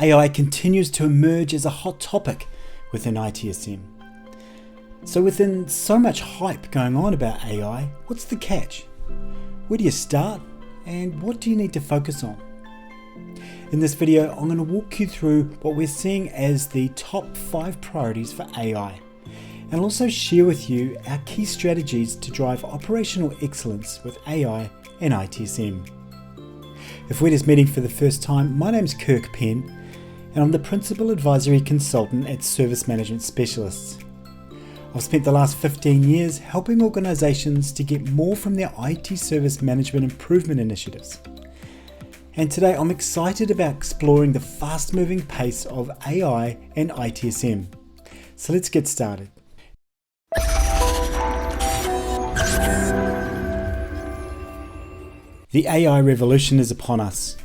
AI continues to emerge as a hot topic within ITSM. So within so much hype going on about AI, what's the catch? Where do you start and what do you need to focus on? In this video, I'm going to walk you through what we're seeing as the top 5 priorities for AI, and I'll also share with you our key strategies to drive operational excellence with AI and ITSM. If we're just meeting for the first time, my name's Kirk Penn, and I'm the Principal Advisory Consultant at Service Management Specialists. I've spent the last 15 years helping organisations to get more from their IT service management improvement initiatives. And today I'm excited about exploring the fast-moving pace of AI and ITSM. So let's get started. The AI revolution is upon us,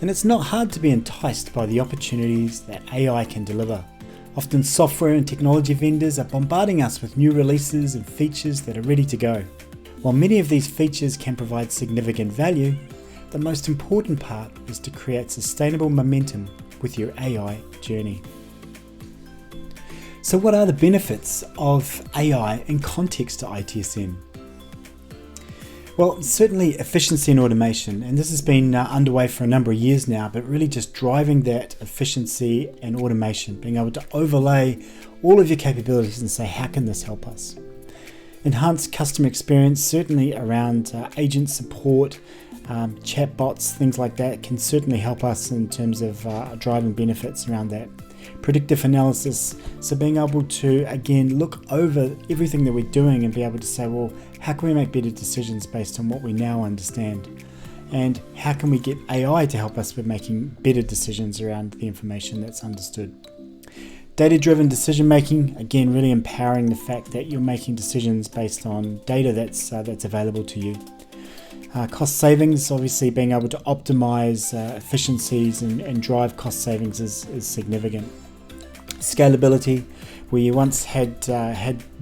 and it's not hard to be enticed by the opportunities that AI can deliver. Often software and technology vendors are bombarding us with new releases and features that are ready to go. While many of these features can provide significant value, the most important part is to create sustainable momentum with your AI journey. So what are the benefits of AI in context to ITSM? Well, certainly efficiency and automation, and this has been underway for a number of years now, but really just driving that efficiency and automation, being able to overlay all of your capabilities and say, how can this help us? Enhanced customer experience, certainly around agent support, chatbots, things like that can certainly help us in terms of driving benefits around that. Predictive analysis, so being able to again look over everything that we're doing and be able to say, well, how can we make better decisions based on what we now understand? And how can we get AI to help us with making better decisions around the information that's understood? Data-driven decision making, again, really empowering the fact that you're making decisions based on data that's available to you. Cost savings, obviously being able to optimize efficiencies and drive cost savings is significant. Scalability, where you once had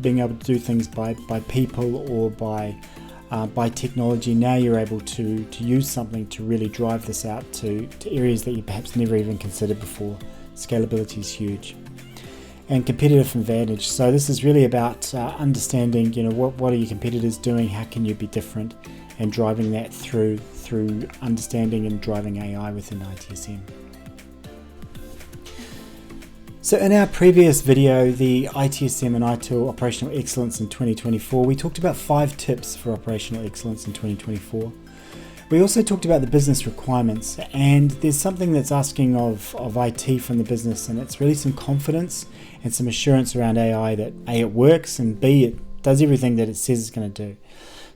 being able to do things by people or by technology, now you're able to use something to really drive this out to areas that you perhaps never even considered before. Scalability is huge. And competitive advantage, so this is really about understanding, what are your competitors doing, how can you be different, and driving that through understanding and driving AI within ITSM. So in our previous video, the ITSM and itil Operational Excellence in 2024, we talked about 5 tips for operational excellence in 2024. We also talked about the business requirements, and there's something that's asking of IT from the business, and it's really some confidence and some assurance around AI that A, it works, and B, it does everything that it says it's going to do.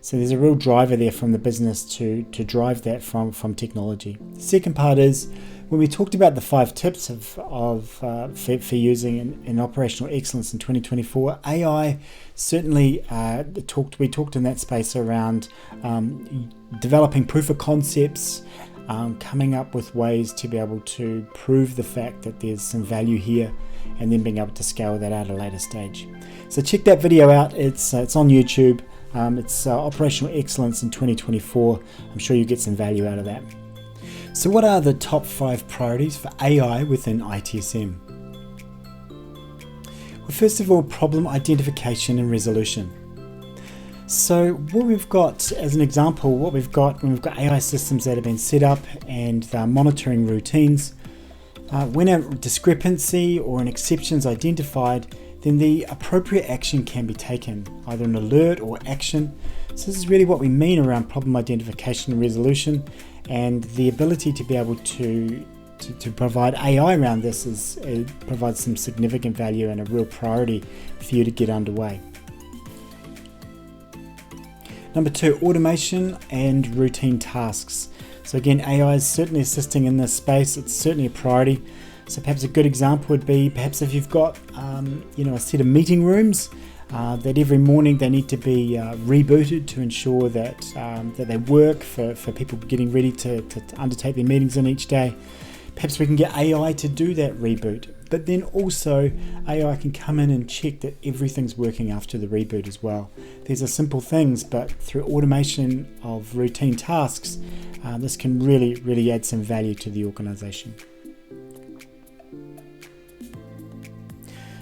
So there's a real driver there from the business to drive that from technology. The second part is when we talked about the 5 tips for using in operational excellence in 2024, AI certainly we talked in that space around developing proof of concepts, coming up with ways to be able to prove the fact that there's some value here, and then being able to scale that out at a later stage. So check that video out. It's on YouTube. It's Operational Excellence in 2024. I'm sure you get some value out of that. So what are the top 5 priorities for AI within ITSM? Well, first of all, problem identification and resolution. So what we've got, as an example, when we've got AI systems that have been set up and they're monitoring routines, when a discrepancy or an exception is identified, then the appropriate action can be taken, either an alert or action. So this is really what we mean around problem identification and resolution, and the ability to be able to provide AI around this provides some significant value and a real priority for you to get underway. Number 2, automation and routine tasks. So again, AI is certainly assisting in this space. It's certainly a priority. So perhaps a good example would be perhaps if you've got a set of meeting rooms that every morning they need to be rebooted to ensure that they work for people getting ready to undertake their meetings in each day. Perhaps we can get AI to do that reboot, but then also AI can come in and check that everything's working after the reboot as well. These are simple things, but through automation of routine tasks, this can really add some value to the organization.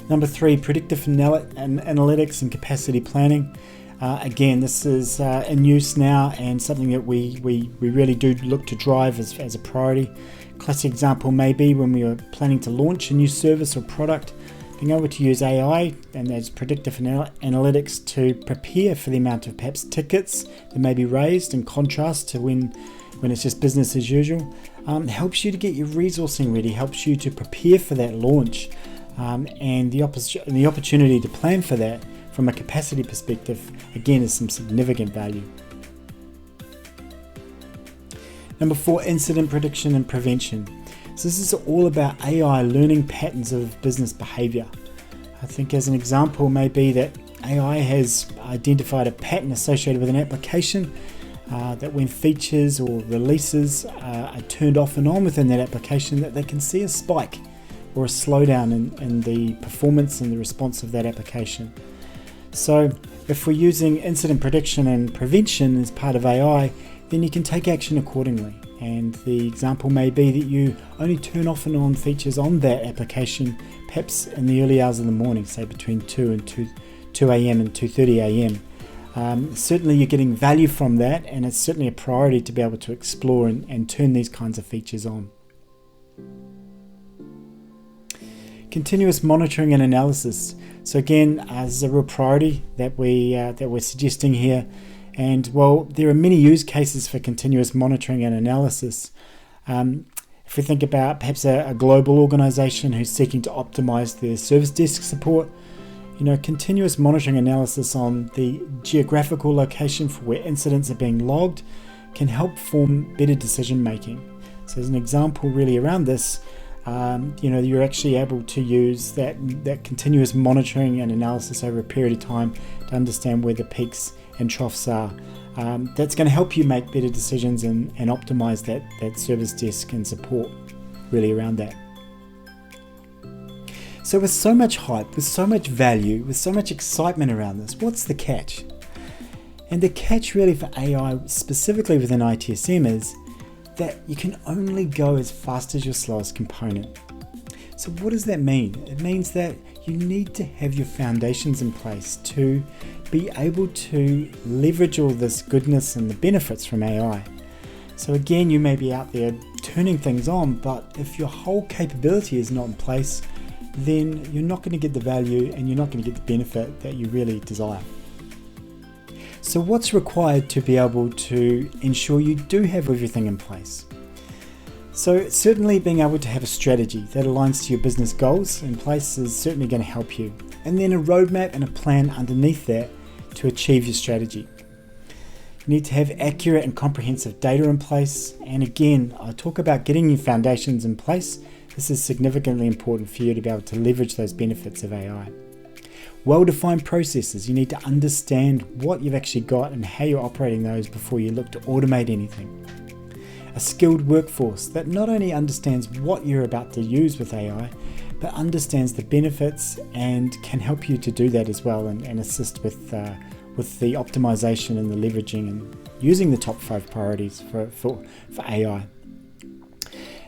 Number 3, predictive analytics and capacity planning. Again, this is in use now and something that we really do look to drive as a priority. Classic example may be when we are planning to launch a new service or product, being able to use AI and those predictive analytics to prepare for the amount of perhaps tickets that may be raised, in contrast to when it's just business as usual. Helps you to get your resourcing ready, helps you to prepare for that launch, and the opportunity to plan for that from a capacity perspective, again, is some significant value. Number 4, incident prediction and prevention. So this is all about AI learning patterns of business behavior. I think as an example may be that AI has identified a pattern associated with an application that when features or releases are turned off and on within that application, that they can see a spike or a slowdown in the performance and the response of that application. So if we're using incident prediction and prevention as part of AI, then you can take action accordingly. And the example may be that you only turn off and on features on that application perhaps in the early hours of the morning, say between 2 a.m. and 2:30 a.m. Certainly you're getting value from that, and it's certainly a priority to be able to explore and turn these kinds of features on. Continuous monitoring and analysis. So again, this is a real priority that we're suggesting here. And well, there are many use cases for continuous monitoring and analysis. If we think about perhaps a global organization who's seeking to optimize their service desk support, continuous monitoring analysis on the geographical location for where incidents are being logged can help form better decision making. So as an example really around this, you're actually able to use that continuous monitoring and analysis over a period of time to understand where the peaks and troughs are. That's going to help you make better decisions and optimize that service desk and support really around that. So with so much hype, with so much value, with so much excitement around this, what's the catch? And the catch really for AI, specifically within ITSM, is that you can only go as fast as your slowest component. So what does that mean? It means that you need to have your foundations in place to be able to leverage all this goodness and the benefits from AI. So again, you may be out there turning things on, but if your whole capability is not in place, then you're not going to get the value and you're not going to get the benefit that you really desire. So what's required to be able to ensure you do have everything in place? So certainly being able to have a strategy that aligns to your business goals in place is certainly going to help you. And then a roadmap and a plan underneath that to achieve your strategy. You need to have accurate and comprehensive data in place. And again, I talk about getting your foundations in place. This is significantly important for you to be able to leverage those benefits of AI. Well-defined processes. You need to understand what you've actually got and how you're operating those before you look to automate anything. A skilled workforce that not only understands what you're about to use with AI, but understands the benefits and can help you to do that as well and assist with the optimization and the leveraging and using the top 5 priorities for AI.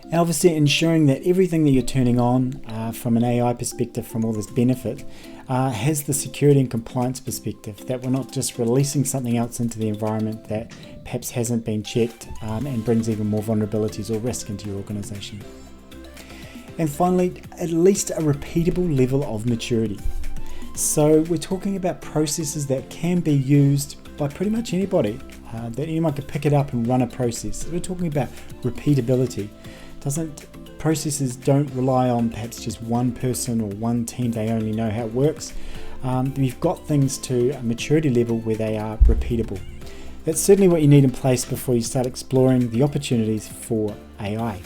And obviously ensuring that everything that you're turning on from an AI perspective, from all this benefit, has the security and compliance perspective, that we're not just releasing something else into the environment that perhaps hasn't been checked and brings even more vulnerabilities or risk into your organization. And finally, at least a repeatable level of maturity. So we're talking about processes that can be used by pretty much anybody, that anyone could pick it up and run a process. So we're talking about repeatability. Processes don't rely on perhaps just one person or one team, they only know how it works. We've got things to a maturity level where they are repeatable. That's certainly what you need in place before you start exploring the opportunities for AI.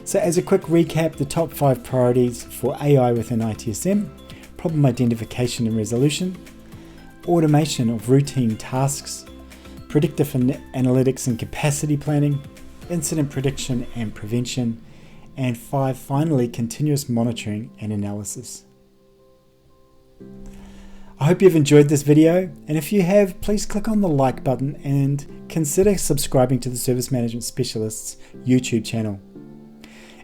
So as a quick recap, the top 5 priorities for AI within ITSM: problem identification and resolution, automation of routine tasks, predictive analytics and capacity planning, incident prediction and prevention, and 5, finally, continuous monitoring and analysis. I hope you've enjoyed this video, and if you have, please click on the like button and consider subscribing to the Service Management Specialists YouTube channel.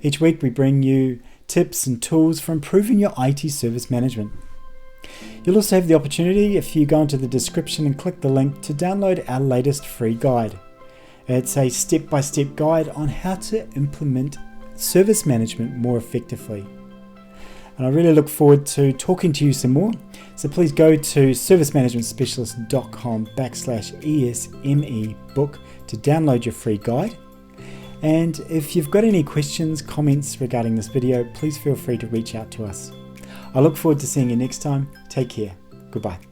Each week we bring you tips and tools for improving your IT service management. You'll also have the opportunity, if you go into the description and click the link, to download our latest free guide. It's a step-by-step guide on how to implement service management more effectively. And I really look forward to talking to you some more. So please go to servicemanagementspecialist.com/ESME book to download your free guide. And if you've got any questions, comments regarding this video, please feel free to reach out to us. I look forward to seeing you next time. Take care. Goodbye.